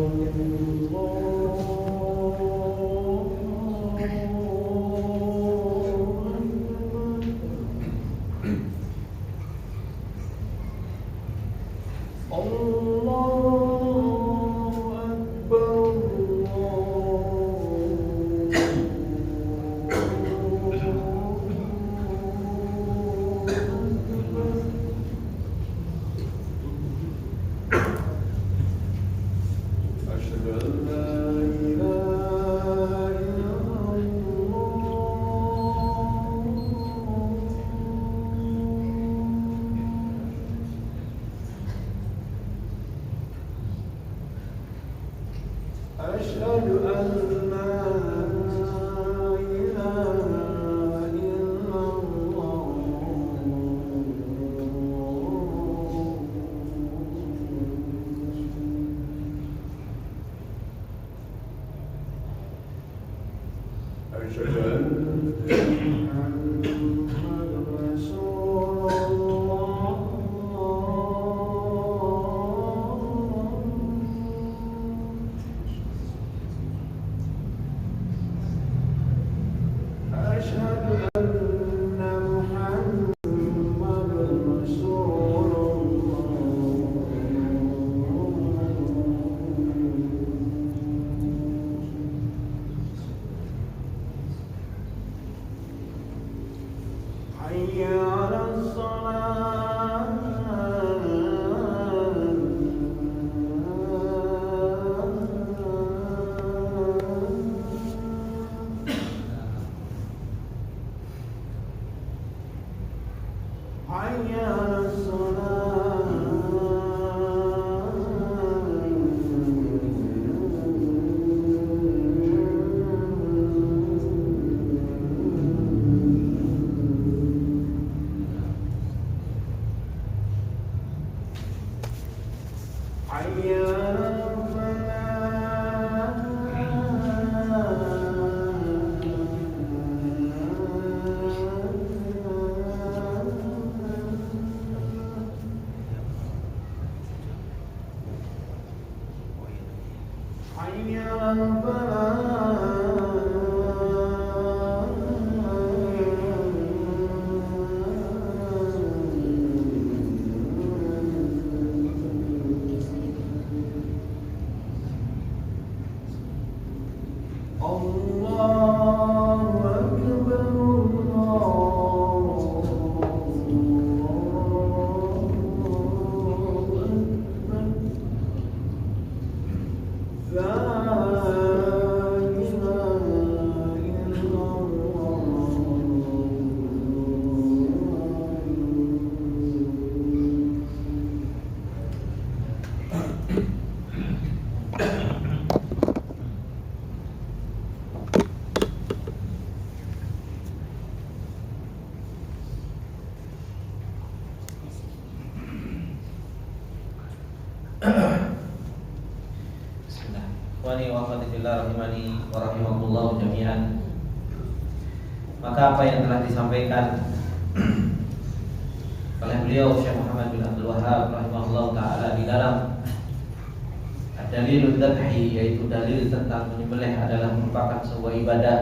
Bismillah. Wani wa khatibillah rahimani wa rahimakumullah jami'an. Maka apa yang telah disampaikan oleh beliau Syekh Muhammad bin Abdul Wahhab rahimahullah taala di dalam dalilul dzabhi, yaitu dalil tentang menyembelih adalah merupakan sebuah ibadah,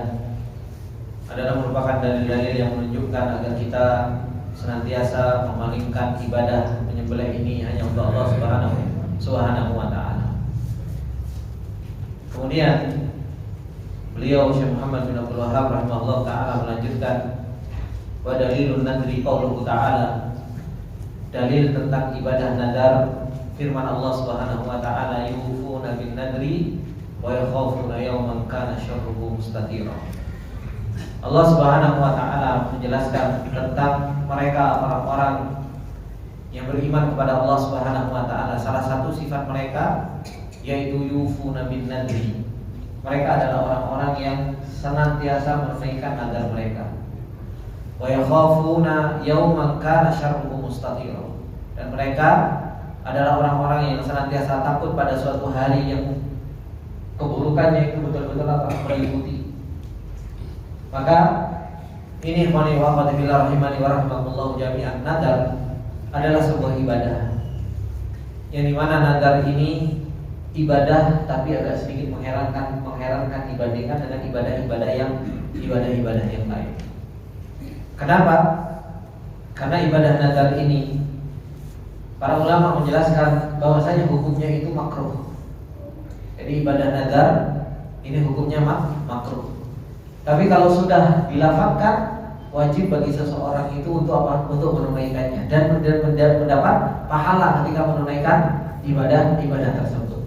adalah merupakan dalil-dalil yang menunjukkan agar kita senantiasa memalingkan ibadah menyembelih ini hanya untuk Allah Subhanahu wa taala. Kemudian beliau Syekh Muhammad bin Abdul Wahhab rahimahullah taala melanjutkan, wa dalilun nadri qauluhu ta'ala, dalil tentang ibadah nadar firman Allah Subhanahu wa taala, yufuna bin nadri wa yakhafuna yawman kana syarruhu mustatira. Allah Subhanahu wa taala menjelaskan tentang mereka orang-orang yang beriman kepada Allah Subhanahu wa taala. Salah satu sifat mereka yaitu yufuna bin nadri. Mereka adalah orang-orang yang senantiasa menunaikan nazar mereka. Wa yakhafuna yawman kana syarruhu mustatira. Dan mereka adalah orang-orang yang senantiasa takut pada suatu hari yang keburukannya itu betul-betul meliputi. Maka ini ikhwani wa akhwati fillah rahimani wa rahimakumullah jami'an, nazar adalah sebuah ibadah. Yang dimana nazar ini ibadah tapi agak sedikit mengherankan dibandingkan dengan ibadah-ibadah yang lain. Kenapa? Karena ibadah nazar ini para ulama menjelaskan bahwasanya hukumnya itu makruh. Jadi ibadah nazar ini hukumnya makruh. Tapi kalau sudah dilafazkan, wajib bagi seseorang itu untuk apa? Untuk menunaikannya dan mendapat pahala ketika menunaikan ibadah tersebut.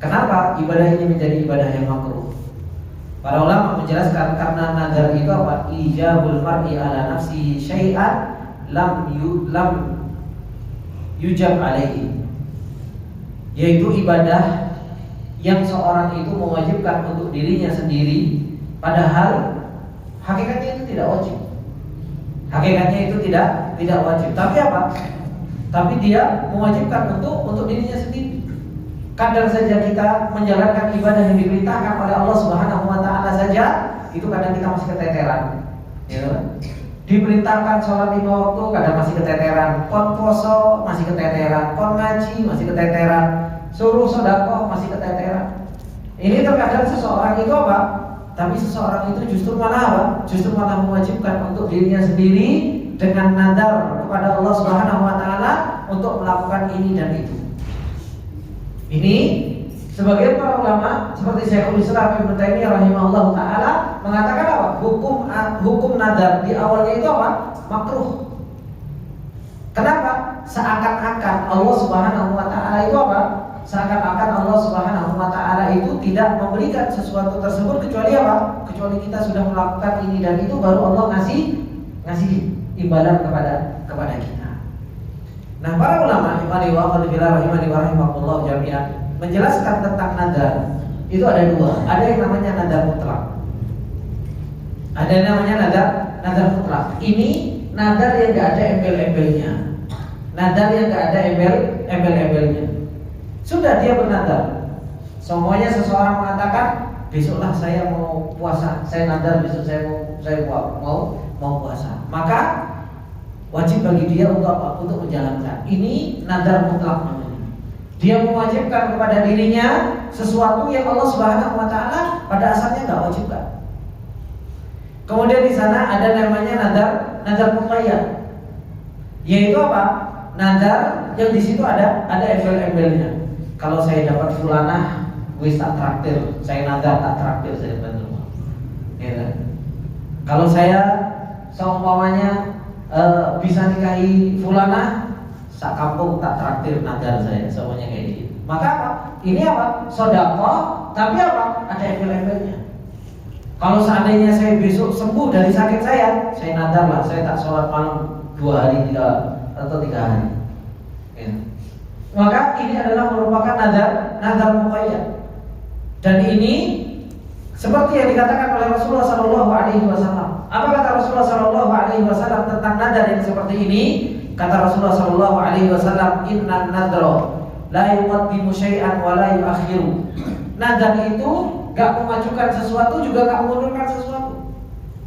Kenapa ibadah ini menjadi ibadah yang makruh? Para ulama menjelaskan karena nazar itu apa? Ijabul mar'i ala nafsihi syai'an lam yujab alaihi. Yaitu ibadah yang seorang itu mewajibkan untuk dirinya sendiri, padahal hakikatnya itu tidak wajib. Hakikatnya itu tidak wajib. Tapi apa? Tapi dia mewajibkan untuk dirinya sendiri. Kadang saja kita menjalankan ibadah yang diperintahkan oleh Allah Subhanahu wa taala saja, itu kadang kita masih keteteran. Ya kan? Diperintahkan sholat 5 waktu, kadang masih keteteran. Kon poso masih keteteran. Kon ngaji masih keteteran. Suruh sedekah masih keteteran. Ini terkadang seseorang itu apa? Tapi seseorang itu justru malah apa? Justru malah mewajibkan untuk dirinya sendiri dengan nazar kepada Allah Subhanahu wa taala untuk melakukan ini dan itu. Ini sebagian para ulama seperti Syekhul Islam Ibnu Taimiyah rahimahullah taala mengatakan apa? Hukum nazar di awalnya itu apa? Makruh. Kenapa? Seakan-akan Allah Subhanahu wa taala itu apa? Seakan-akan Allah Subhanahu wa taala itu tidak memberikan sesuatu tersebut kecuali apa? Kecuali kita sudah melakukan ini dan itu, baru Allah ngasih imbalan kepada kita. Nah, para ulama imani wa rahimahullah jami'an menjelaskan tentang nazar itu ada dua. Ada yang namanya nazar mutlak. Ada yang namanya nazar mutlak. Ini nazar yang enggak ada embel-embelnya. Nazar yang enggak ada embel-embelnya. Sudah dia bernazar. Semuanya seseorang mengatakan, besoklah saya mau puasa. Saya nazar besok saya mau puasa. Maka wajib bagi dia untuk apa? Untuk menjalankan. Ini nazar mutlak namanya. Dia mewajibkan kepada dirinya sesuatu yang Allah Subhanahu wa taala pada asalnya enggak wajibkan. Kemudian di sana ada namanya nazar muqayyad. Yaitu apa? Nazar yang di situ ada embel-embelnya. Kalau saya dapat fulanah, wis tak traktir. Saya nazar tak traktir saya dapat rumah. Ya kan? Kalau saya seumpamanya bisa nikahi fulanah, sak kampung tak traktir nazar saya, semuanya kayak gitu. Maka apa? Ini apa? Sedekah, tapi apa? Ada embel-embelnya. Kalau seandainya saya besok sembuh dari sakit saya nazar lah, saya tak sholat malam 2 hari 3 hari. Ya. Maka ini adalah merupakan nazar muqayyad. Dan ini seperti yang dikatakan oleh Rasulullah sallallahu alaihi wasallam. Apa kata Rasulullah sallallahu alaihi wasallam tentang nazar yang seperti ini? Kata Rasulullah sallallahu alaihi wasallam, "Innan nadra la yuqaddimu syai'an wa la yu'akhiru." Nazar itu enggak memajukan sesuatu juga enggak mengundurkan sesuatu.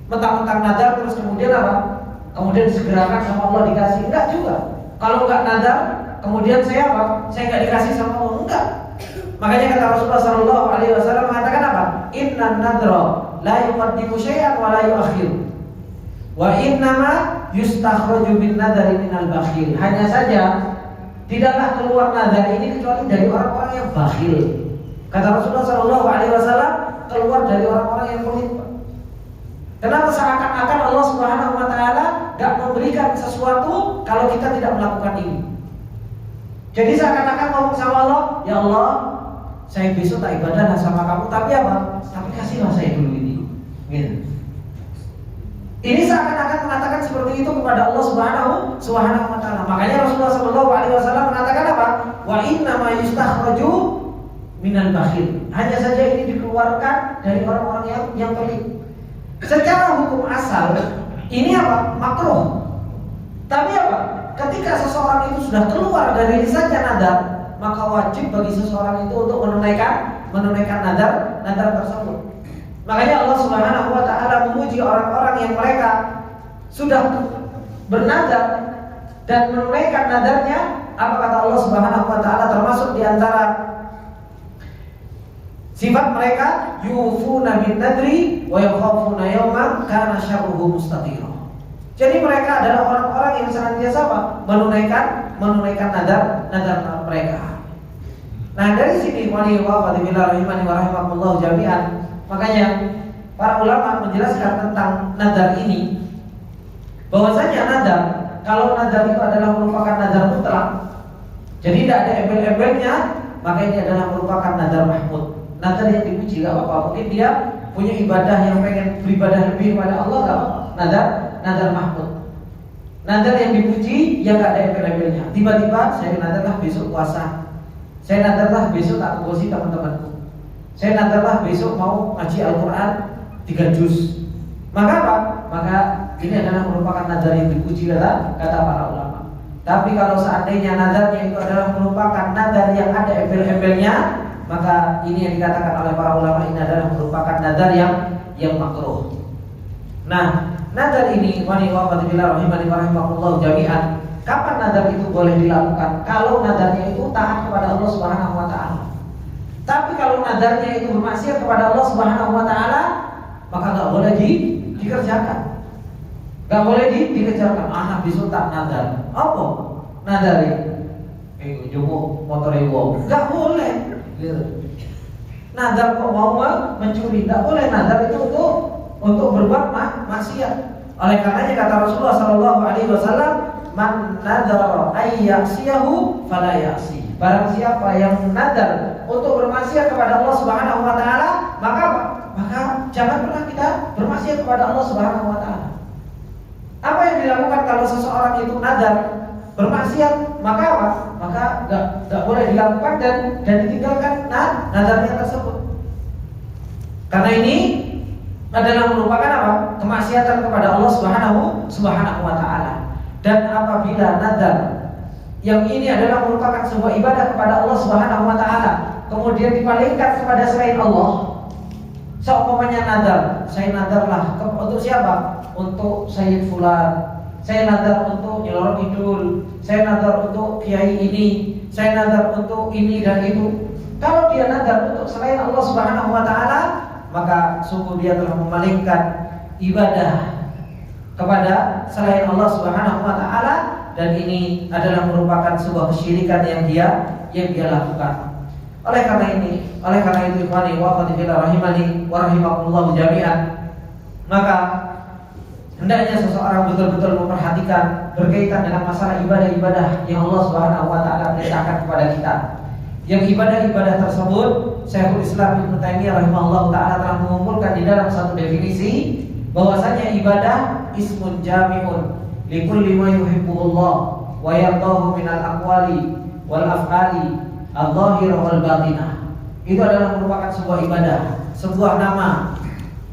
Mentang-mentang nazar terus kemudian apa? Kemudian disegerakan sama Allah dikasih, enggak juga. Kalau enggak nazar, kemudian saya apa? Saya enggak dikasih sama Allah, enggak. Makanya kata Rasulullah sallallahu alaihi wasallam mengatakan apa? Innan nadra la yuqaddimu syai'an wa la yu'akhiru. Wa innama yustakhraju bin nadari minal bakhil. Hanya saja tidaklah keluar nazar ini kecuali dari orang-orang yang bakhil. Kata Rasulullah sallallahu alaihi wasallam, keluar dari orang-orang yang pelit. Kenapa? Seakan-akan Allah Subhanahu wa taala enggak memberikan sesuatu kalau kita tidak melakukan ini. Jadi seakan-akan ngomong sama Allah, "Ya Allah, saya besok tak ibadah sama kamu, tapi apa? Tapi kasihlah saya dulu ini." Gitu. Ini seakan-akan mengatakan seperti itu kepada Allah Subhanahu wa taala. Makanya Rasulullah sallallahu alaihi wasallam mengatakan apa? Wa inna ma yustakhraju minal bakhil. Hanya saja ini dikeluarkan dari orang-orang yang pelit. Secara hukum asal ini apa? Makruh. Tapi apa? Ketika seseorang itu sudah keluar dari lisannya nadar, maka wajib bagi seseorang itu untuk menunaikan nadar tersebut. Makanya Allah Subhanahu wa taala memuji orang-orang yang mereka sudah bernadar dan menunaikan nadarnya. Apa kata Allah Subhanahu wa taala, termasuk di antara sifat mereka, yufuna bin nadri wa yakhafuna yawman kana syarruhu mustatira. Jadi mereka adalah orang-orang yang senantiasa apa? Menunaikan nadar mereka. Nah, dari sini wali wa fadillah rahimani wa rahimakumullah jami'an. Makanya para ulama menjelaskan tentang nadar ini, bahwasanya nadar, kalau nadar itu adalah merupakan nadar mutlak, jadi tidak ada embel-embelnya, maka ini adalah merupakan nadar mahmud. Nadar yang dipuji, gak apa-apa. Mungkin dia punya ibadah yang pengen beribadah lebih kepada Allah, gak apa-apa. Nadar mahmud. Nadar yang dipuji, yang gak ada embel-embelnya. Tiba-tiba saya nadarlah besok puasa, saya nadarlah besok tak kubosi teman-temanku, saya nadarlah besok mau ngaji Al-Quran 3 juz. Maka apa? Maka ini adalah merupakan nadar yang dipuji kata para ulama. Tapi kalau seandainya nadarnya itu adalah merupakan nadar yang ada embel-embelnya, maka ini yang dikatakan oleh para ulama ini adalah merupakan nadar yang makruh. Nah, nadar ini wani wa fadillah rahimani wa rahimakumullah jami'an. Kapan nadar itu boleh dilakukan? Kalau nadarnya itu taat kepada Allah Subhanahu wa taala. Tapi kalau nadarnya itu bermaksiat kepada Allah Subhanahu wa taala, maka enggak boleh dikerjakan. Enggak boleh dikerjakan. Anak besok tak nadar. Apa? Nadar ini jomo motor ewo. Enggak boleh. Nadar kok mau mencuri? Enggak boleh. Nadar itu untuk berbuat maksiat. Oleh karenanya kata Rasulullah sallallahu alaihi wasallam, man nadara ayyasiyahu fala yasi. Barang siapa yang nadar untuk bermaksiat kepada Allah Subhanahu wa taala, maka jangan pernah kita bermaksiat kepada Allah Subhanahu wa taala. Apa yang dilakukan kalau seseorang itu nadar bermaksiat, maka apa? Maka enggak boleh dilakukan dan ditinggalkan nadarnya tersebut. Karena ini adalah merupakan apa? Kemaksiatan kepada Allah Subhanahu wa taala. Dan apabila nadar yang ini adalah merupakan sebuah ibadah kepada Allah Subhanahu wa taala, kemudian dipalingkan kepada selain Allah. Seumpamanya nadar, saya nadarlah untuk siapa? Untuk Sayyid Fulan. Saya nadar untuk Nyelorong Idul. Saya nadar untuk kiai ini. Saya nadar untuk ini dan itu. Kalau dia nadar untuk selain Allah Subhanahu wa taala, maka sungguh dia telah memalingkan ibadah kepada selain Allah Subhanahu wa taala, dan ini adalah merupakan sebuah kesyirikan yang dia lakukan. Oleh karena itu ikhwani wa fadillah rahimani wa rahimakumullah jami'an, maka hendaknya seseorang betul-betul memperhatikan berkaitan dengan masalah ibadah-ibadah yang Allah Subhanahu wa taala perintahkan kepada kita. Yang ibadah-ibadah tersebut Syekhul Islam Ibnu Taimiyah rahimahullah taala telah mengumpulkan di dalam satu definisi, bahwasanya ibadah ismun jami'un likulli ma yuhibbuhullah wa yardahu minal aqwali wal af'ali al-zahirah wal batinah. Itu adalah merupakan sebuah ibadah, sebuah nama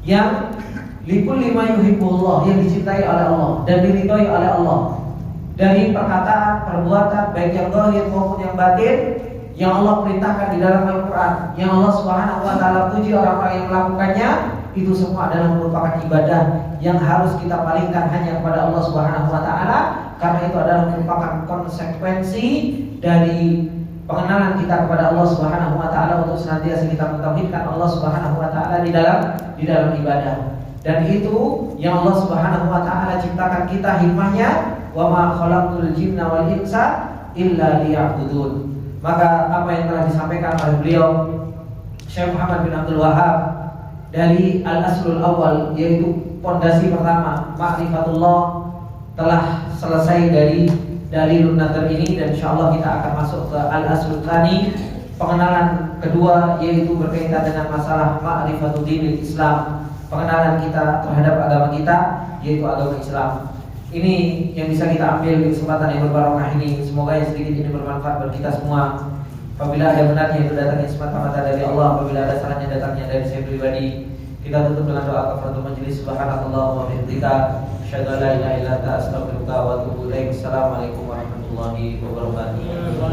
yang likulli ma yuhibbuhullah, yang dicintai oleh Allah dan diridhai oleh Allah, dari perkataan, perbuatan baik yang zahir maupun yang batin, yang Allah perintahkan di dalam Al-Quran, yang Allah Subhanahu wa taala puji orang-orang yang melakukannya. Itu semua adalah merupakan ibadah yang harus kita palingkan hanya kepada Allah Subhanahu wa taala, karena itu adalah merupakan konsekuensi dari pengenalan kita kepada Allah Subhanahu wa taala untuk senantiasa kita mentauhidkan Allah Subhanahu wa taala di dalam ibadah. Dan itu yang Allah Subhanahu wa taala ciptakan kita hikmahnya, wa ma khalaqtul jinna wal insa illa liya'budun. Maka apa yang telah disampaikan oleh beliau Syekh Muhammad bin Abdul Wahab dari Al-Aslul Awal, yaitu pondasi pertama Ma'rifatullah, telah selesai dari Dalilun Nadar ini, dan insyaallah kita akan masuk ke Al-Aslul Tsani, Pengenalan kedua yaitu berkaitan dengan masalah ma'rifatul dinil Islam, pengenalan kita terhadap agama kita yaitu agama Islam. Ini yang bisa kita ambil di kesempatan yang berbarokah ini. Semoga yang sedikit ini bermanfaat bagi kita semua. Apabila ada benarnya itu datangnya semata-mata dari Allah, apabila ada salahnya datangnya dari saya pribadi. Kita tutup dengan doa kafaratul majelis. Subhanallah wa bihamdika, asyhadu an la ilaha illa anta, astaghfiruka wa atubu ilaik. Assalamualaikum warahmatullahi wabarakatuh.